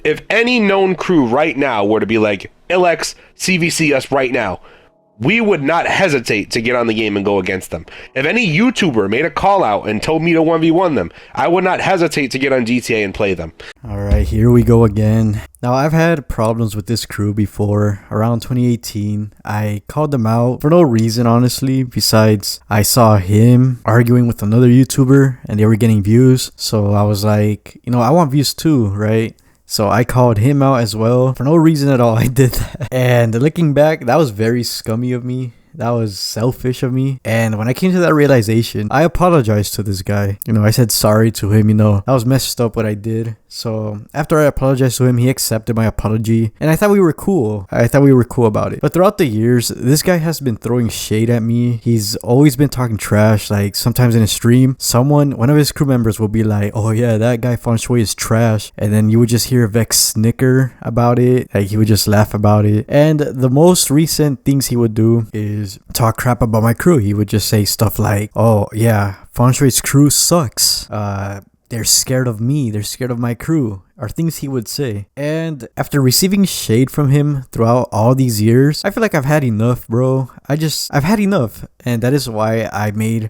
If any known crew right now were to be like, ILLX, CVC us right now, we would not hesitate to get on the game and go against them. If any YouTuber made a call out and told me to 1v1 them, I would not hesitate to get on GTA and play them. Alright, here we go again. Now, I've had problems with this crew before. Around 2018, I called them out for no reason, honestly, besides I saw him arguing with another YouTuber and they were getting views. So I was like, I want views too, right? So I called him out as well. For no reason at all, I did that. And looking back, that was very scummy of me. That was selfish of me. And when I came to that realization, I apologized to this guy. I said sorry to him, that was messed up what I did. So after I apologized to him, he accepted my apology. And I thought we were cool. About it. But throughout the years, this guy has been throwing shade at me. He's always been talking trash. Like sometimes in a stream, one of his crew members will be like, oh yeah, that guy Fonshway is trash. And then you would just hear Vex snicker about it. Like he would just laugh about it. And the most recent things he would do is talk crap about my crew. He would just say stuff like, oh yeah, Fonshway's crew sucks. They're scared of me. They're scared of my crew. Are things he would say. And after receiving shade from him throughout all these years, I feel like I've had enough, bro. I've had enough. And that is why I made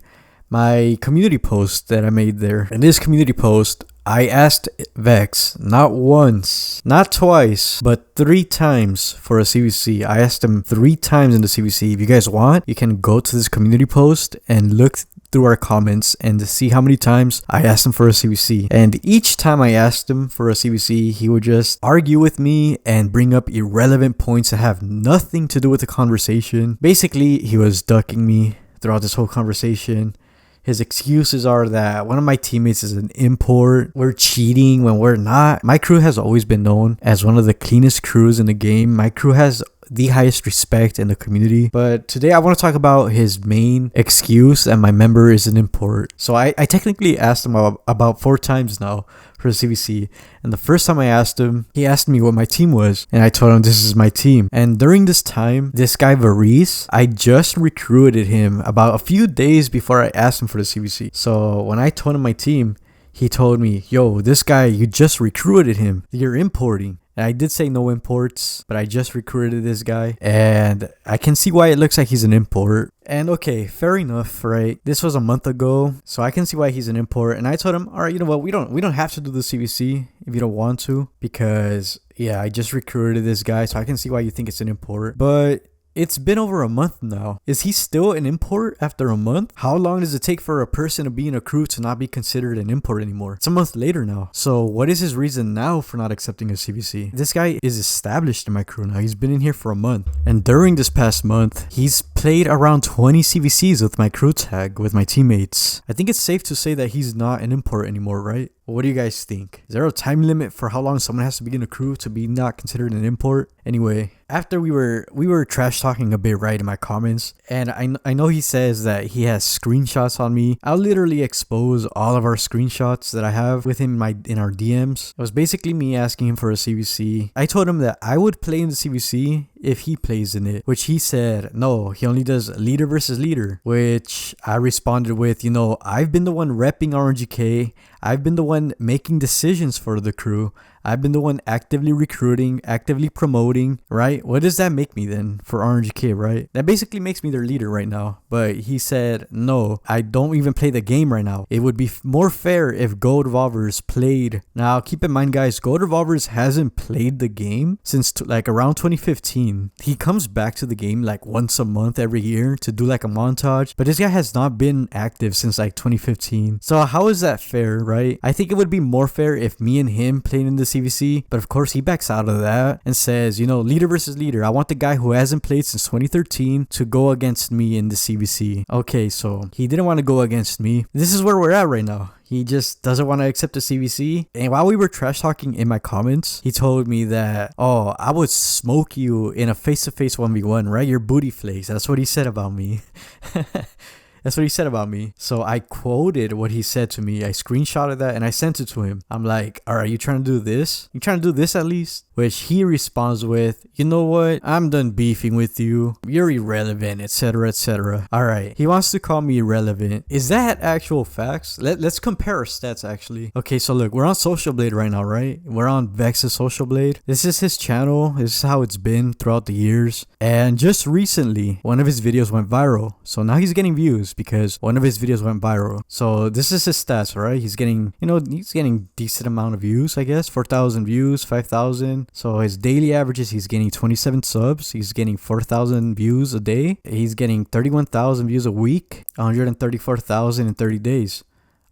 my community post that I made there. In this community post, I asked Vex not once, not twice, but 3 times for a CVC. I asked him 3 times in the CVC. If you guys want, you can go to this community post and look through our comments and see how many times I asked him for a CVC. And each time I asked him for a CVC, he would just argue with me and bring up irrelevant points that have nothing to do with the conversation. Basically, he was ducking me throughout this whole conversation. His excuses are that one of my teammates is an import. We're cheating when we're not. My crew has always been known as one of the cleanest crews in the game. My crew has the highest respect in the community. But today I want to talk about his main excuse that my member is an import. So I technically asked him about 4 times now for the CVC. And the first time I asked him, he asked me what my team was. And I told him this is my team. And during this time, this guy Varese, I just recruited him about a few days before I asked him for the CVC. So when I told him my team, he told me, yo, this guy, you just recruited him. You're importing. And I did say no imports, but I just recruited this guy. And I can see why it looks like he's an import. And okay, fair enough, right? This was a month ago, so I can see why he's an import. And I told him, all right, you know what? We don't have to do the CVC if you don't want to. Because, yeah, I just recruited this guy, so I can see why you think it's an import. But it's been over a month now. Is he still an import after a month? How long does it take for a person to be in a crew to not be considered an import anymore? It's a month later now. So what is his reason now for not accepting a CVC? This guy is established in my crew now. He's been in here for a month. And during this past month, he's played around 20 CVCs with my crew tag, with my teammates. I think it's safe to say that he's not an import anymore, right? What do you guys think? Is there a time limit for how long someone has to be in a crew to be not considered an import? Anyway, after we were trash talking a bit, right, in my comments, and I know he says that he has screenshots on me. I'll literally expose all of our screenshots that I have with him in our DMs. It was basically me asking him for a CVC. I told him that I would play in the CVC if he plays in it, which he said no, he only does leader versus leader, which I responded with, I've been the one repping RNGK. I've been the one making decisions for the crew. I've been the one actively recruiting, actively promoting, right? What does that make me then for RNGK, right? That basically makes me their leader right now. But he said, no, I don't even play the game right now. It would be more fair if Gold Revolvers played. Now, keep in mind, guys, Gold Revolvers hasn't played the game since around 2015. He comes back to the game like once a month every year to do like a montage. But this guy has not been active since like 2015. So how is that fair, right? I think it would be more fair if me and him played in the CVC, but of course he backs out of that and says, leader versus leader. I want the guy who hasn't played since 2013 to go against me in the CVC. Okay, so he didn't want to go against me. This is where we're at right now. He just doesn't want to accept the CVC. And while we were trash talking in my comments, he told me that, oh, I would smoke you in a face-to-face 1v1, right? Your booty flakes. That's what he said about me. That's what he said about me. So I quoted what he said to me. I screenshotted that and I sent it to him. I'm like, all right, you trying to do this? You trying to do this at least? Which he responds with, you know what? I'm done beefing with you. You're irrelevant, etc., etc. All right. He wants to call me irrelevant. Is that actual facts? Let's compare our stats actually. Okay, so look, we're on Social Blade right now, right? We're on Vex's Social Blade. This is his channel. This is how it's been throughout the years. And just recently, one of his videos went viral. So now he's getting views because one of his videos went viral. So this is his stats, right? He's getting, he's getting decent amount of views, I guess. 4,000 views, 5,000. So his daily averages, he's getting 27 subs. He's getting 4,000 views a day. He's getting 31,000 views a week, 134,000 in 30 days.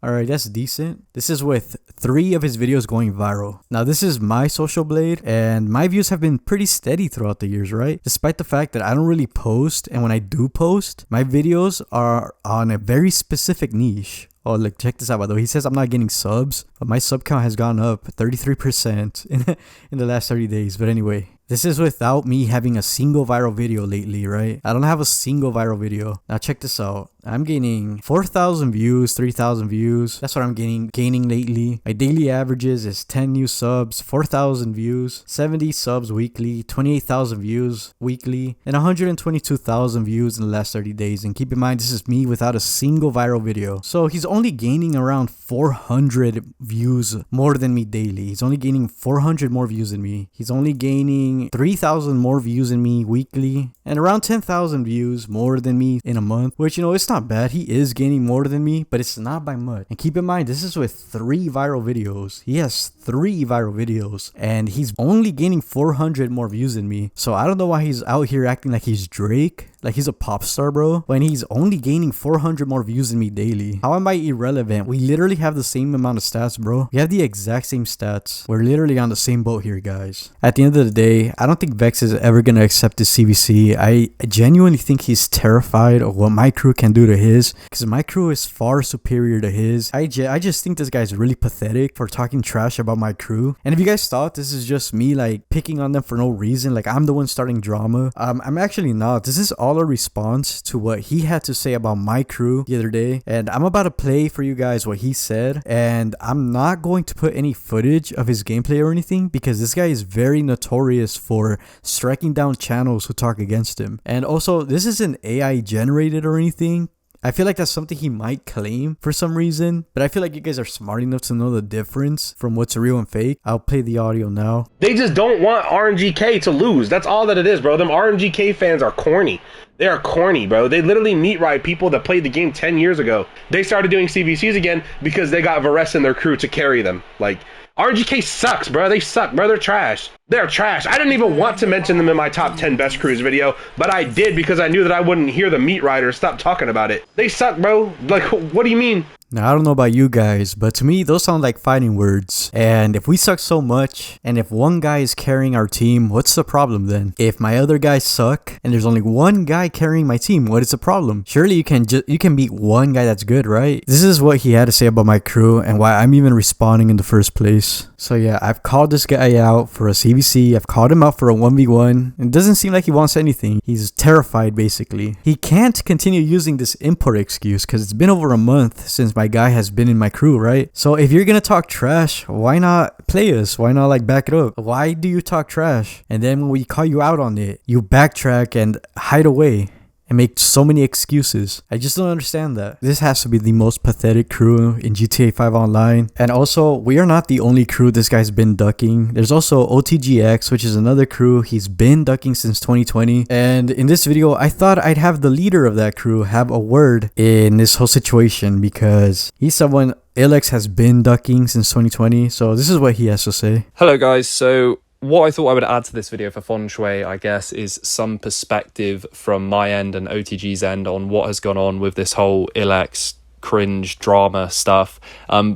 Alright, that's decent. This is with 3 of his videos going viral. Now, this is my Social Blade, and my views have been pretty steady throughout the years, right? Despite the fact that I don't really post, and when I do post, my videos are on a very specific niche. Oh, look, check this out, by the way. He says I'm not getting subs, but my sub count has gone up 33% in the last 30 days. But anyway, this is without me having a single viral video lately, right? I don't have a single viral video. Now check this out. I'm gaining 4,000 views, 3,000 views. That's what I'm gaining lately. My daily averages is 10 new subs, 4,000 views, 70 subs weekly, 28,000 views weekly, and 122,000 views in the last 30 days. And keep in mind, this is me without a single viral video. So he's only gaining around 400 views more than me daily. He's only gaining 400 more views than me. He's only gaining 3,000 more views than me weekly, and around 10,000 views more than me in a month, which, it's not bad. He is gaining more than me, but it's not by much. And keep in mind, this is with 3 viral videos. He has 3 viral videos, and he's only gaining 400 more views than me. So I don't know why he's out here acting like he's Drake, like he's a pop star, bro, when he's only gaining 400 more views than me daily. How am I irrelevant? We literally have the same amount of stats, bro. We have the exact same stats. We're literally on the same boat here, guys. At the end of the day, I don't think Vex is ever gonna accept this CVC. I genuinely think he's terrified of what my crew can do to his, because my crew is far superior to his. I just think this guy's really pathetic for talking trash about my crew. And if you guys thought this is just me like picking on them for no reason, like I'm the one starting drama, I'm actually not. This is all a response to what he had to say about my crew the other day, and I'm about to play for you guys what he said. And I'm not going to put any footage of his gameplay or anything, because this guy is very notorious for striking down channels who talk against him. And also, this isn't AI generated or anything. I feel like that's something he might claim for some reason, but I feel like you guys are smart enough to know the difference from what's real and fake. I'll play the audio now. They just don't want RNGK to lose. That's all that it is, bro. Them RNGK fans are corny. They are corny, bro. They literally meat ride people that played the game 10 years ago. They started doing CVCs again because they got Vares and their crew to carry them. Like, RNGK sucks, bro. They suck, bro. They're trash. They're trash. I didn't even want to mention them in my top 10 best crews video, but I did because I knew that I wouldn't hear the meat riders stop talking about it. They suck, bro. Like, what do you mean? Now, I don't know about you guys, but to me, those sound like fighting words. And if we suck so much, and if one guy is carrying our team, what's the problem then? If my other guys suck, and there's only one guy carrying my team, what is the problem? Surely you can beat one guy that's good, right? This is what he had to say about my crew, and why I'm even responding in the first place. So yeah, I've called this guy out for a CVC. I've called him out for a 1v1. It doesn't seem like he wants anything. He's terrified, basically. He can't continue using this import excuse, because it's been over a month since my guy has been in my crew, right? So if you're gonna talk trash, why not play us? Why not like back it up? Why do you talk trash, and then when we call you out on it, you backtrack and hide away and make so many excuses? I just don't understand that. This has to be the most pathetic crew in GTA 5 Online. And also, we are not the only crew this guy's been ducking. There's also OTGX, which is another crew he's been ducking since 2020. And in this video, I thought I'd have the leader of that crew have a word in this whole situation, because he's someone ILLX has been ducking since 2020. So this is what he has to say. Hello guys, so what I thought I would add to this video for Fonshway, I guess, is some perspective from my end and OTG's end on what has gone on with this whole ILLX cringe drama stuff.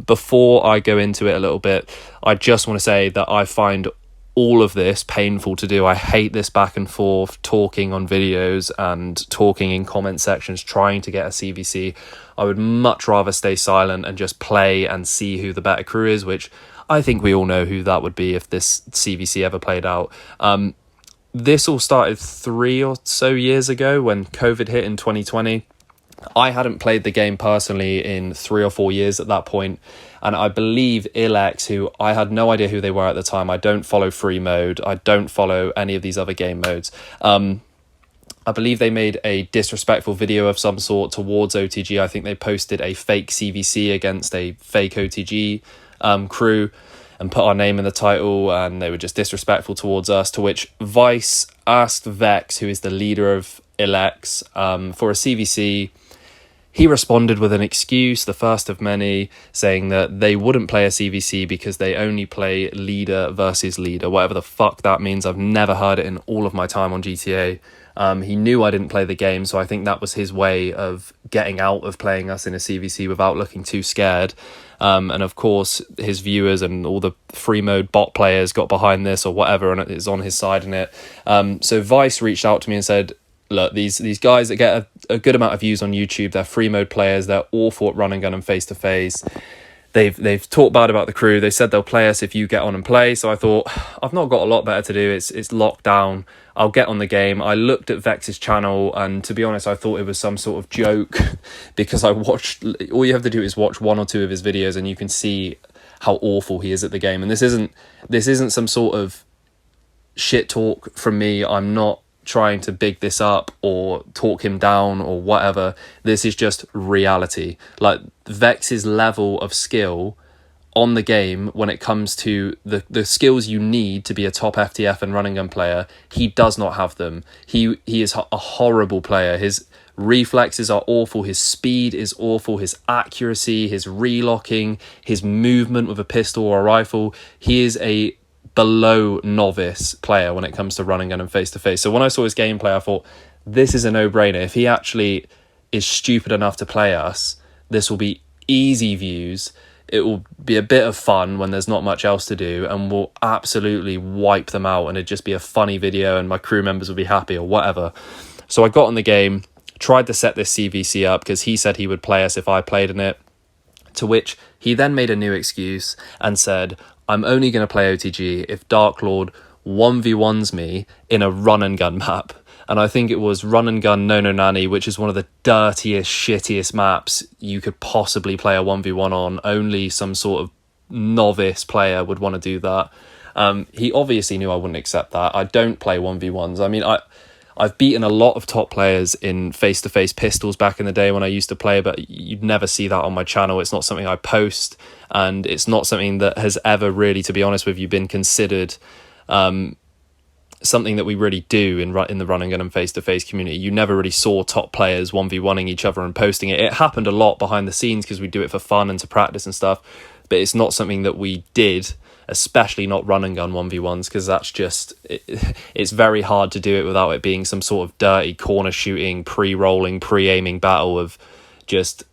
Before I go into it a little bit, I just want to say that I find all of this painful to do. I hate this back and forth talking on videos and talking in comment sections trying to get a CVC. I would much rather stay silent and just play and see who the better crew is, which I think we all know who that would be if this CVC ever played out. This all started 3 or so years ago when COVID hit in 2020. I hadn't played the game personally in 3 or 4 years at that point, and I believe ILLX, who I had no idea who they were at the time. I don't follow free mode. I don't follow any of these other game modes. I believe they made a disrespectful video of some sort towards OTG. I think they posted a fake CVC against a fake OTG crew and put our name in the title, and they were just disrespectful towards us, to which Vice asked Vex, who is the leader of ILLX, for a CVC. He responded with an excuse, the first of many, saying that they wouldn't play a CVC because they only play leader versus leader, whatever the fuck that means. I've never heard it in all of my time on GTA. He knew I didn't play the game, so I think that was his way of getting out of playing us in a CVC without looking too scared. And of course, his viewers and all the free mode bot players got behind this or whatever, and is on his side in it. So Vice reached out to me and said, look, these guys that get a good amount of views on YouTube, they're free mode players, they're awful at run and gun and face to face. They've talked bad about the crew. They said they'll play us if you get on and play. So I thought, I've not got a lot better to do. It's locked down. I'll get on the game. I looked at Vex's channel, and to be honest, I thought it was some sort of joke because I watched. All you have to do is watch 1 or 2 of his videos, and you can see how awful he is at the game. And this isn't some sort of shit talk from me. I'm not trying to big this up or talk him down or whatever. This is just reality. Like, Vex's level of skill on the game when it comes to the skills you need to be a top FTF and run and gun player, he does not have them. He is a horrible player. His reflexes are awful, his speed is awful, his accuracy, his relocking, his movement with a pistol or a rifle. He is a below novice player when it comes to run and gun and face to face. So when I saw his gameplay, I thought, this is a no-brainer. If he actually is stupid enough to play us, this will be easy views. It will be a bit of fun when there's not much else to do, and we'll absolutely wipe them out, and it'd just be a funny video and my crew members will be happy or whatever. So I got in the game, tried to set this CVC up because he said he would play us if I played in it, to which he then made a new excuse and said, I'm only going to play OTG if Darklord 1v1s me in a run and gun map. And I think it was Run and Gun No No Nanny, which is one of the dirtiest, shittiest maps you could possibly play a 1v1 on. Only some sort of novice player would want to do that. He obviously knew I wouldn't accept that. I don't play 1v1s. I mean, I've beaten a lot of top players in face-to-face pistols back in the day when I used to play, but you'd never see that on my channel. It's not something I post, and it's not something that has ever really, to be honest with you, been considered something that we really do in the run and gun and face-to-face community. You never really saw top players 1v1ing each other and posting it. It happened a lot behind the scenes because we do it for fun and to practice and stuff, but it's not something that we did, especially not run and gun 1v1s, because that's just, it's very hard to do it without it being some sort of dirty corner shooting, pre-rolling, pre-aiming battle of just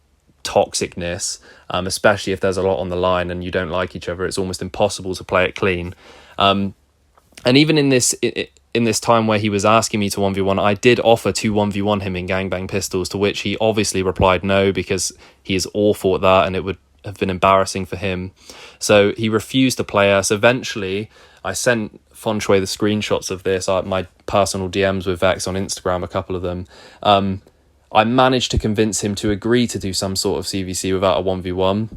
toxicness, especially if there's a lot on the line and you don't like each other. It's almost impossible to play it clean. And even in this time where he was asking me to 1v1, I did offer to 1v1 him in gangbang pistols, to which he obviously replied no, because he is awful at that and it would have been embarrassing for him. So he refused to play us. Eventually, I sent Fonshway the screenshots of this, my personal DMs with Vex on Instagram, a couple of them. I managed to convince him to agree to do some sort of CVC without a 1v1.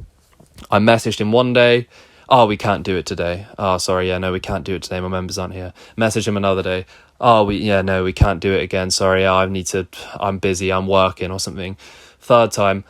I messaged him one day. Oh, we can't do it today. Oh, sorry, yeah, no, we can't do it today. My members aren't here. Message him another day. Oh, no, we can't do it again. Sorry, I'm busy, I'm working or something. Third time,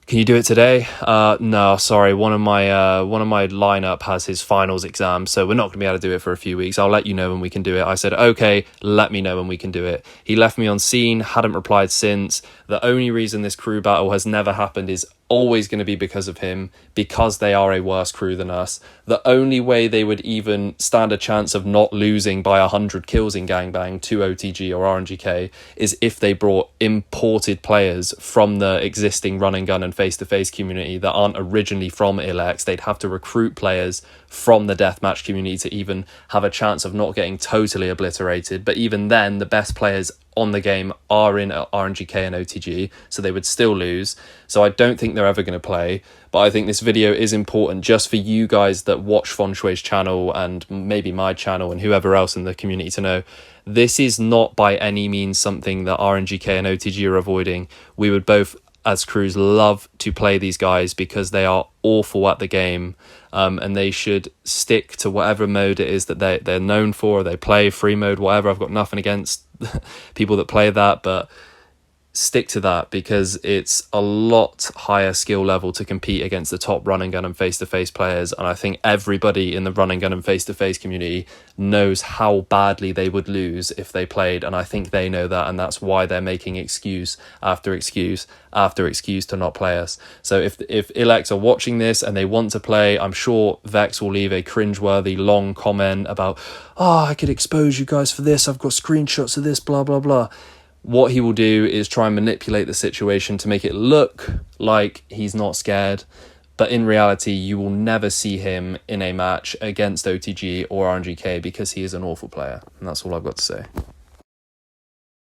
can you do it today? No, sorry, one of my lineup has his finals exam, so we're not going to be able to do it for a few weeks. I'll let you know when we can do it. I said, okay, let me know when we can do it. He left me on scene, hadn't replied since. The only reason this crew battle has never happened is always going to be because of him, because they are a worse crew than us. The only way they would even stand a chance of not losing by 100 kills in gangbang to OTG or RNGK is if they brought imported players from the existing run and gun and face-to-face community that aren't originally from ILLX. They'd have to recruit players from the deathmatch community to even have a chance of not getting totally obliterated. But even then, the best players on the game are in RNGK and OTG, so they would still lose. So I don't think they're ever going to play. But I think this video is important just for you guys that watch Fonshway's channel and maybe my channel and whoever else in the community to know this is not by any means something that RNGK and OTG are avoiding. We would both, as crews, love to play these guys because they are awful at the game, and they should stick to whatever mode it is that they're known for. They play free mode, whatever. I've got nothing against people that play that, but stick to that because it's a lot higher skill level to compete against the top run and gun and face-to-face players. And I think everybody in the run and gun and face-to-face community knows how badly they would lose if they played, and I think they know that, and that's why they're making excuse after excuse after excuse to not play us. So if ILLX are watching this and they want to play, I'm sure Vex will leave a cringeworthy long comment about, oh, I could expose you guys for this, I've got screenshots of this, blah blah blah. What he will do is try and manipulate the situation to make it look like he's not scared. But in reality, you will never see him in a match against OTG or RNGK because he is an awful player. And that's all I've got to say.